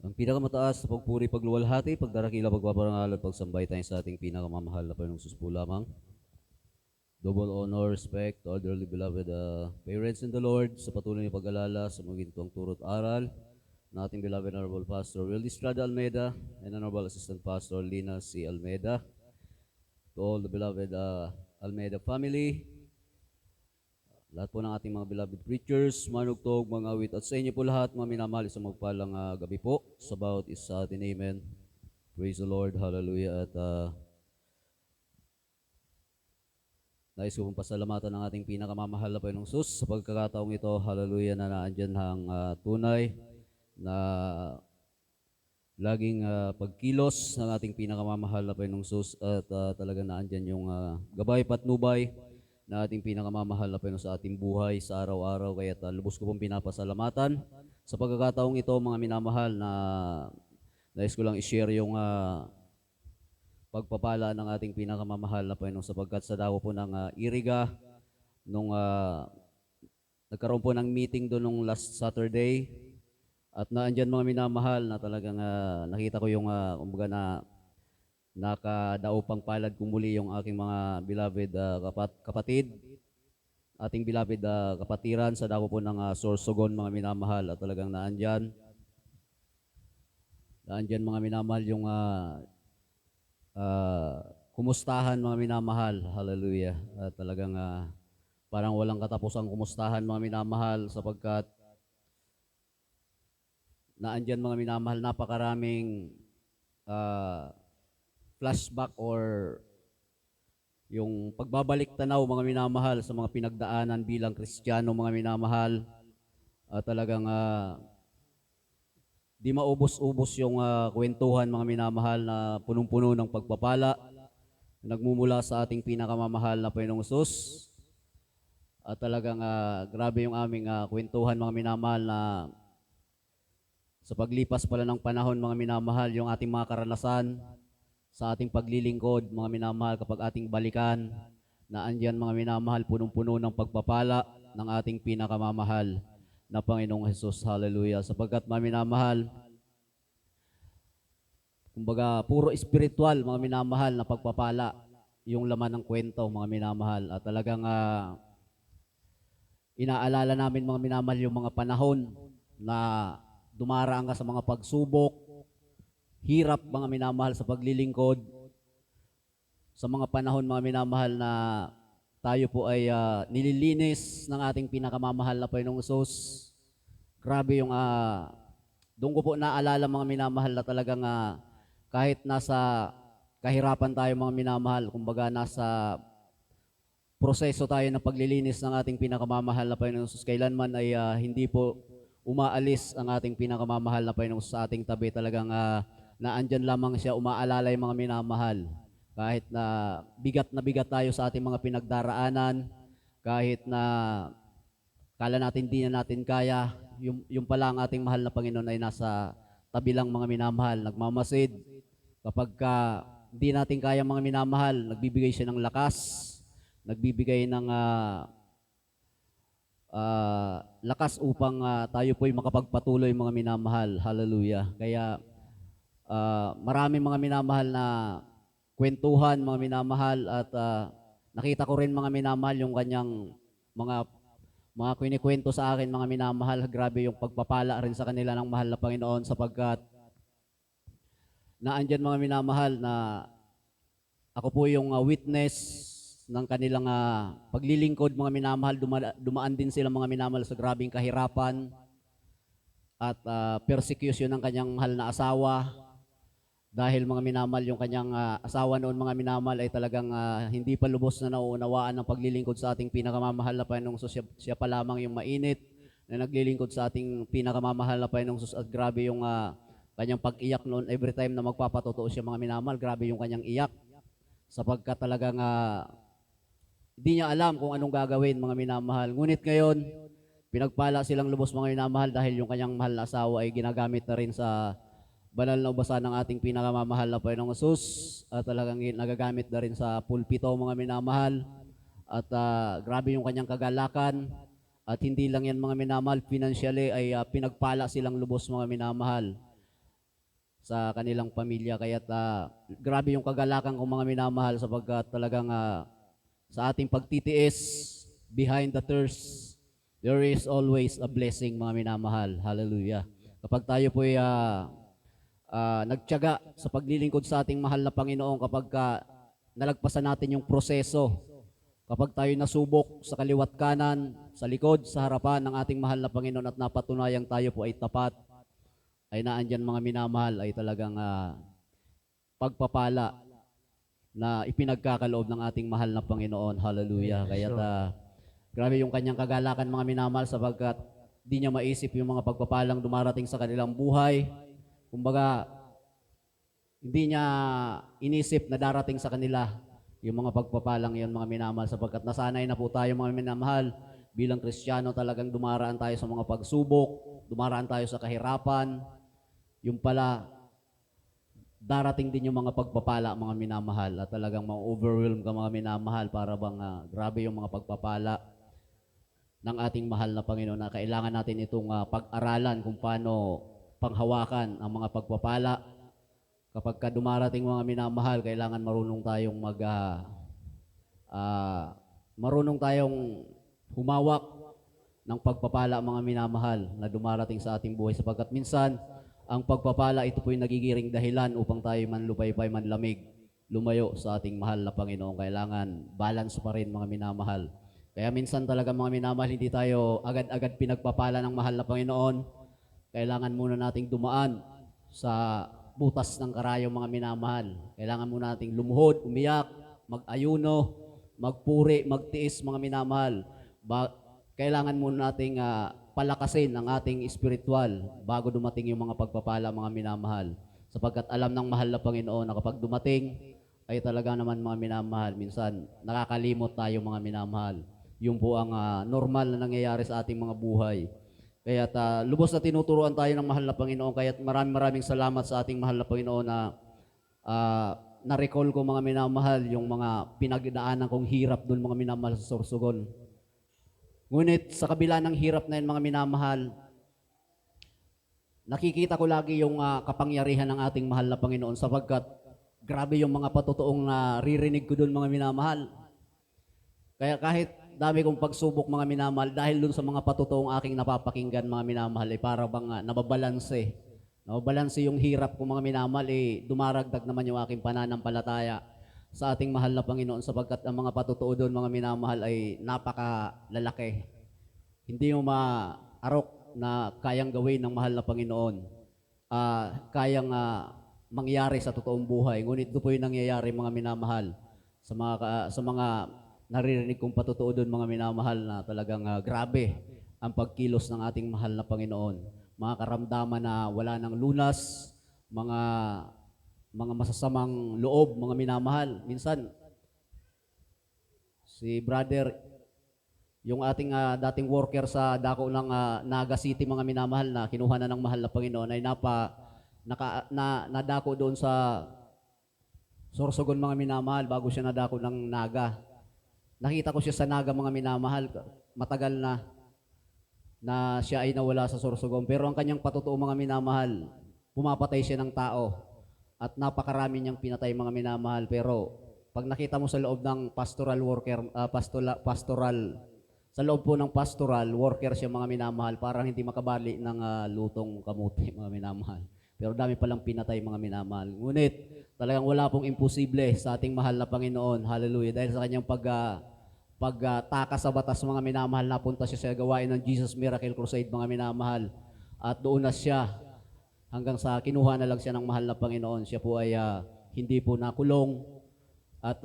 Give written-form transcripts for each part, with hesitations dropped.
Ang pinakamataas na pagpuri, pagluwalhati, pagdarakila, pagpaparangal at pagsambay tayo sa ating pinakamamahal na Panginoong Sus po lamang. Double honor, respect to our dearly beloved parents in the Lord sa patuloy na pag-alala sa mga gintuang turo't aral na ating beloved Honorable Pastor Will Estrada Almeida and Honorable Assistant Pastor Lina C. Almeida. To all the beloved Almeida family, lahat po ng ating mga beloved preachers, manugtog, mga awit, at sa inyo po lahat, mga minamahal sa magpalang gabi po sa bawat isa sa atin. Amen. Praise the Lord. Hallelujah. At nais ko pong pasalamatan ng ating pinakamamahal na Panginoong Sus sa pagkakataong ito. Hallelujah, na naandyan ang tunay na laging pagkilos ng ating pinakamamahal na Panginoong Sus at talagang naandyan yung gabay patnubay na ating pinakamamahal na Panginoon sa ating buhay sa araw-araw. Kaya lubos ko pong pinapasalamatan sa pagkakataong ito, mga minamahal, na nais ko lang i-share yung pagpapala ng ating pinakamamahal na Panginoon sapagkat sa dako po ng Iriga nung nagkaroon po ng meeting doon nung last Saturday at naandyan mga minamahal na talagang nakita ko yung kumbaga na nakadaupang palad ko muli yung aking mga beloved kapatid, ating beloved kapatiran sa dako po ng Sorsogon, mga minamahal, at talagang naandyan mga minamahal yung kumustahan, mga minamahal. Hallelujah. At talagang parang walang katapusang kumustahan, mga minamahal, sapagkat naandyan mga minamahal, napakaraming flashback or yung pagbabalik tanaw, mga minamahal, sa mga pinagdaanan bilang Kristiyano, mga minamahal. Talagang di maubos-ubos yung kwentuhan, mga minamahal, na punong-puno ng pagpapala nagmumula sa ating pinakamamahal na Panginoong Hesus. At talagang grabe yung aming kwentuhan, mga minamahal, na sa paglipas pala ng panahon, mga minamahal, yung ating mga karanasan sa ating paglilingkod, mga minamahal, kapag ating balikan, na andyan, mga minamahal, punong-puno ng pagpapala ng ating pinakamamahal na Panginoong Hesus. Hallelujah. Sapagkat, mga minamahal, kumbaga puro spiritual, mga minamahal, na pagpapala yung laman ng kwento, mga minamahal. At talagang inaalala namin, mga minamahal, yung mga panahon na dumaraan ka sa mga pagsubok, hirap, mga minamahal, sa paglilingkod, sa mga panahon, mga minamahal, na tayo po ay nililinis ng ating pinakamamahal na Panginoong Hesus. Grabe yung doon ko po naalala, mga minamahal, na talagang kahit nasa kahirapan tayo, mga minamahal, kumbaga nasa proseso tayo ng paglilinis ng ating pinakamamahal na Panginoong Hesus, kailanman ay hindi po umaalis ang ating pinakamamahal na Panginoong sa ating tabi. Talagang naandyan lamang siya, umaalalay, mga minamahal. Kahit na bigat tayo sa ating mga pinagdaraanan, kahit na kala natin di na natin kaya, yung pala ang ating mahal na Panginoon ay nasa tabi lang, mga minamahal, nagmamasid. Kapag di natin kaya, mga minamahal, nagbibigay siya ng lakas, nagbibigay ng lakas upang tayo po'y makapagpatuloy, mga minamahal. Hallelujah. Kaya maraming, mga minamahal, na kwentuhan, mga minamahal, at nakita ko rin, mga minamahal, yung kanyang mga kwento sa akin, mga minamahal. Grabe yung pagpapala rin sa kanila ng mahal na Panginoon, sapagkat naandyan, mga minamahal, na ako po yung witness ng kanilang paglilingkod, mga minamahal. Dumaan din sila, mga minamahal, sa grabing kahirapan at persecution ng kanyang mahal na asawa. Dahil, mga minamahal, yung kanyang asawa noon, mga minamahal, ay talagang hindi pa lubos na nauunawaan ng paglilingkod sa ating pinakamamahal na Panginoong Sus. Siya pa lamang yung mainit na naglilingkod sa ating pinakamamahal na Panginoong Sus. At grabe yung kanyang pag-iyak noon. Every time na magpapatotoo siya, mga minamahal, grabe yung kanyang iyak. Sapagkat talagang hindi niya alam kung anong gagawin, mga minamahal. Ngunit ngayon, pinagpala silang lubos, mga minamahal, dahil yung kanyang mahal na asawa ay ginagamit na rin sa banal na ubasan ng ating pinakamamahal na Panginoong Hesus, at talagang nagagamit na rin sa pulpito, mga minamahal. At grabe yung kanyang kagalakan. At hindi lang yan, mga minamahal, financially ay pinagpala silang lubos, mga minamahal. sa kanilang pamilya. Kaya't grabe yung kagalakan kong mga minamahal sapagkat talagang sa ating pagtitiis, behind the thirst, there is always a blessing mga minamahal. Hallelujah. Kapag tayo po'y nagtiyaga sa paglilingkod sa ating mahal na Panginoon, kapag nalagpasan natin yung proseso, kapag tayo nasubok sa kaliwat kanan, sa likod, sa harapan ng ating mahal na Panginoon at napatunayang tayo po ay tapat, ay naandyan mga minamahal ay talagang pagpapala na ipinagkakaloob ng ating mahal na Panginoon. Hallelujah. Kaya grabe yung kanyang kagalakan mga minamahal sapagkat di niya maisip yung mga pagpapalang dumarating sa kanilang buhay. Kumbaga, hindi niya inisip na darating sa kanila yung mga pagpapalang yon mga minamahal sapagkat nasanay na po tayo mga minamahal bilang Kristiyano talagang dumaraan tayo sa mga pagsubok, dumaraan tayo sa kahirapan. Yung pala, darating din yung mga pagpapala mga minamahal at talagang ma-overwhelm ka mga minamahal para bang grabe yung mga pagpapala ng ating mahal na Panginoon na kailangan natin itong pag-aralan kung paano panghawakan ang mga pagpapala. Kapag dumarating mga minamahal, kailangan marunong tayong humawak ng pagpapala mga minamahal na dumarating sa ating buhay sapagkat minsan ang pagpapala ito po'y nagigiring dahilan upang tayo manlupaypay, manlamig, lumayo sa ating mahal na Panginoon. Kailangan balance pa rin mga minamahal. Kaya minsan talaga mga minamahal, hindi tayo agad-agad pinagpapala ng mahal na Panginoon. Kailangan muna nating dumaan sa butas ng karayong mga minamahal. Kailangan muna nating lumuhod, umiyak, mag-ayuno, magpuri, magtiis mga minamahal. Kailangan muna nating palakasin ang ating spiritual bago dumating yung mga pagpapala mga minamahal. Sapagkat alam ng mahal na Panginoon na kapag dumating ay talaga naman mga minamahal, minsan nakakalimot tayo mga minamahal. Yung po ang normal na nangyayari sa ating mga buhay. Kaya lubos na tinuturuan tayo ng mahal na Panginoon. Kaya maraming salamat sa ating mahal na Panginoon na na-recall ko mga minamahal yung mga pinagdaanan kong hirap doon mga minamahal sa Sorsogon. Ngunit sa kabila ng hirap na yun mga minamahal, nakikita ko lagi yung kapangyarihan ng ating mahal na Panginoon sapagkat grabe yung mga patutuong naririnig ko doon mga minamahal. Kaya kahit dami kong pagsubok mga minamahal, dahil doon sa mga patutuong aking napapakinggan mga minamahal, ay para bang nababalanse. Nababalanse yung hirap ko mga minamahal, dumaragdag naman yung aking pananampalataya sa ating mahal na Panginoon sapagkat ang mga patutuo doon mga minamahal ay napakalalaki. Hindi mo maarok na kayang gawin ng mahal na Panginoon. Kayang mangyari sa totoong buhay. Ngunit doon po yung nangyayari mga minamahal sa mga naririnig kong patutuo doon mga minamahal na talagang grabe ang pagkilos ng ating mahal na Panginoon. Mga karamdaman na wala ng lunas, mga masasamang loob, mga minamahal. Minsan, si brother, yung ating dating worker sa dako ng Naga City, mga minamahal na kinuha na ng mahal na Panginoon, ay nadako doon sa Sorsogon mga minamahal bago siya nadako ng Naga. Nakita ko siya sa Naga mga minamahal, matagal na siya ay nawala sa Sorsogon. Pero ang kanyang patutuo mga minamahal, pumapatay siya ng tao. At napakarami niyang pinatay mga minamahal. Pero pag nakita mo sa loob ng pastoral worker, sa loob po ng pastoral worker siya mga minamahal, parang hindi makabali ng lutong kamuti mga minamahal. Pero dami palang pinatay mga minamahal. Ngunit talagang wala pong imposible sa ating mahal na Panginoon. Hallelujah. Dahil sa kanyang pagtaka sa batas mga minamahal, napunta siya sa gawain ng Jesus Miracle Crusade mga minamahal. At doon na siya hanggang sa kinuha na lang siya ng mahal na Panginoon. Siya po ay hindi po nakulong at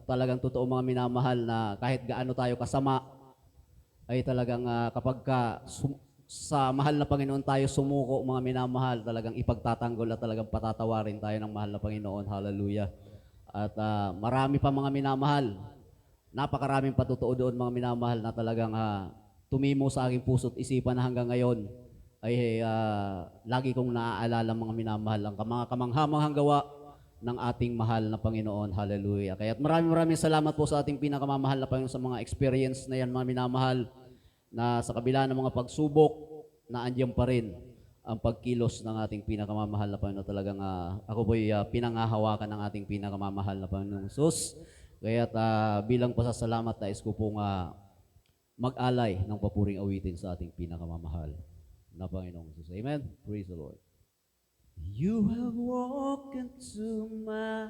talagang totoo mga minamahal na kahit gaano tayo kasama ay talagang kapag sa mahal na Panginoon tayo sumuko mga minamahal, talagang ipagtatanggol at talagang patatawarin tayo ng mahal na Panginoon. Hallelujah. At marami pa mga minamahal, napakaraming patutuo doon mga minamahal na talagang tumimo sa aking puso't isipan na hanggang ngayon ay lagi kong naaalala mga minamahal ang mga kamanghamanghang gawa ng ating mahal na Panginoon. Hallelujah. Kaya maraming salamat po sa ating pinakamamahal na Panginoon sa mga experience na yan mga minamahal, na sa kabila ng mga pagsubok na andiyan pa rin ang pagkilos ng ating pinakamamahal na Panginoon. Talagang ako po'y pinangahawakan ng ating pinakamamahal na Panginoong Hesus. Kaya't bilang pasasalamat, nais ko pong mag-alay ng papuring awitin sa ating pinakamamahal na Panginoong Hesus. Amen. Praise the Lord. You have walked into my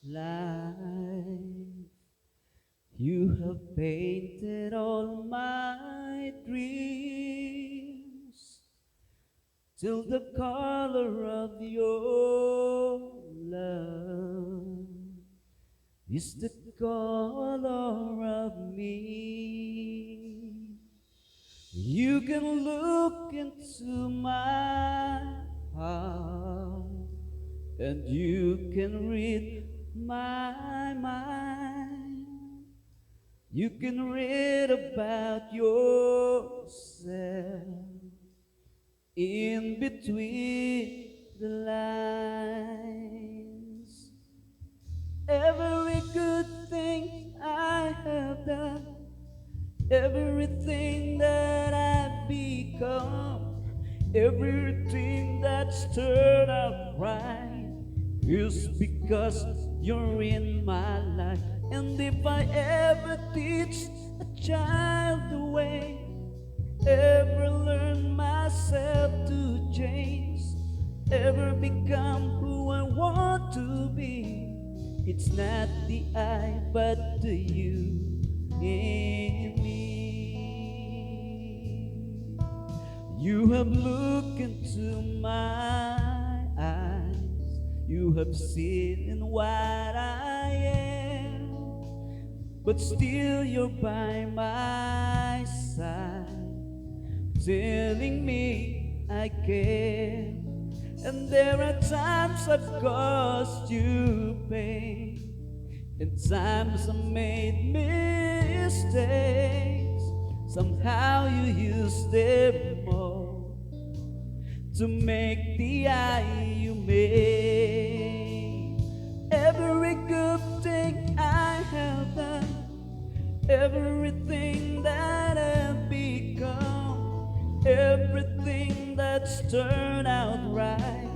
life. You have painted all my dreams till the color of your love is the color of me. You can look into my heart and you can read my mind. You can read about yourself in between the lines. Every good thing I have done, everything that I've become, everything that's turned out right is because you're in my life. And if I ever teach a child the way, ever learn myself to change, ever become who I want to be, it's not the I but the you in me. You have looked into my eyes, you have seen in what I am, but still you're by my side, telling me I care. And there are times I've caused you pain, and times I made mistakes. Somehow you use them all to make the eye you made. Every good thing I have done, everything that I've become, everything that's turned out right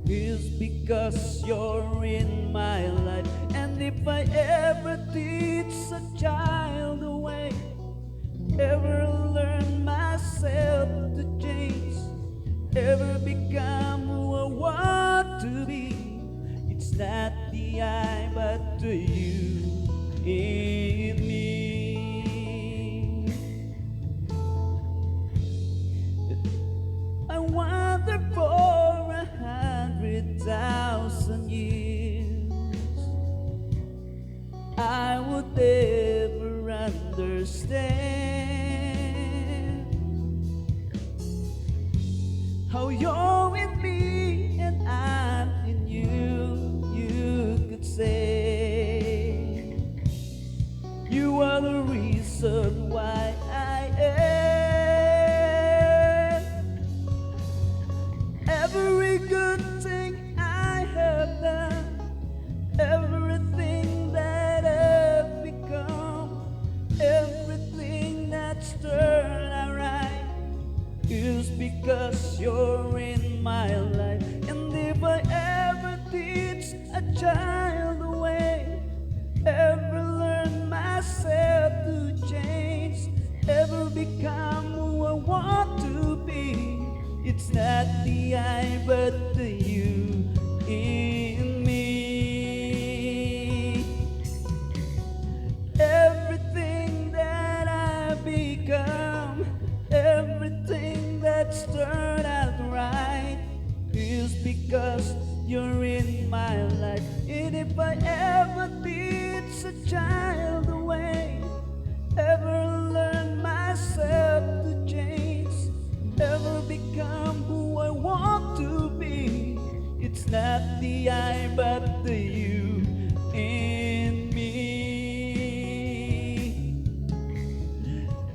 is because you're in my life. And if I ever teach a child the way, ever learn myself to change, ever become who I want to be, it's not the I but the you in me. I wonder for 100,000 years I would ever understand how you're in me and I'm in you. You could say you are the reason why I am. Every good thing I have done, everything that I've become, everything that's turned out right is because you're in my life. And if I ever teach a child the way, ever learn myself to change, ever become who I want to be, it's not the I but the you in me. Everything that I become, everything that's turned out right is because you're in my life. And if I ever teach a child the way, ever learn myself to change, ever become who I want to be, it's not the I but the you in me.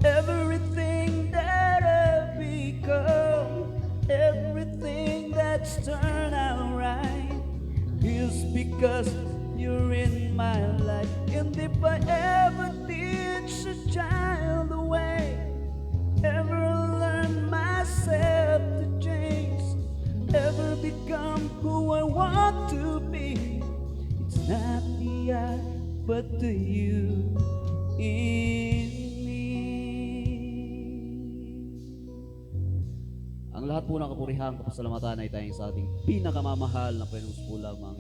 Everything that I've become, everything that's turned out right is because you're in my life. And if I ever teach a child the way, ever learn myself to become who I want to be. It's not the I, but the you in me. Ang lahat po ng kapurihan, kapasalamatan ay tayong sa ating pinakamamahal na Panginoong Pulang mga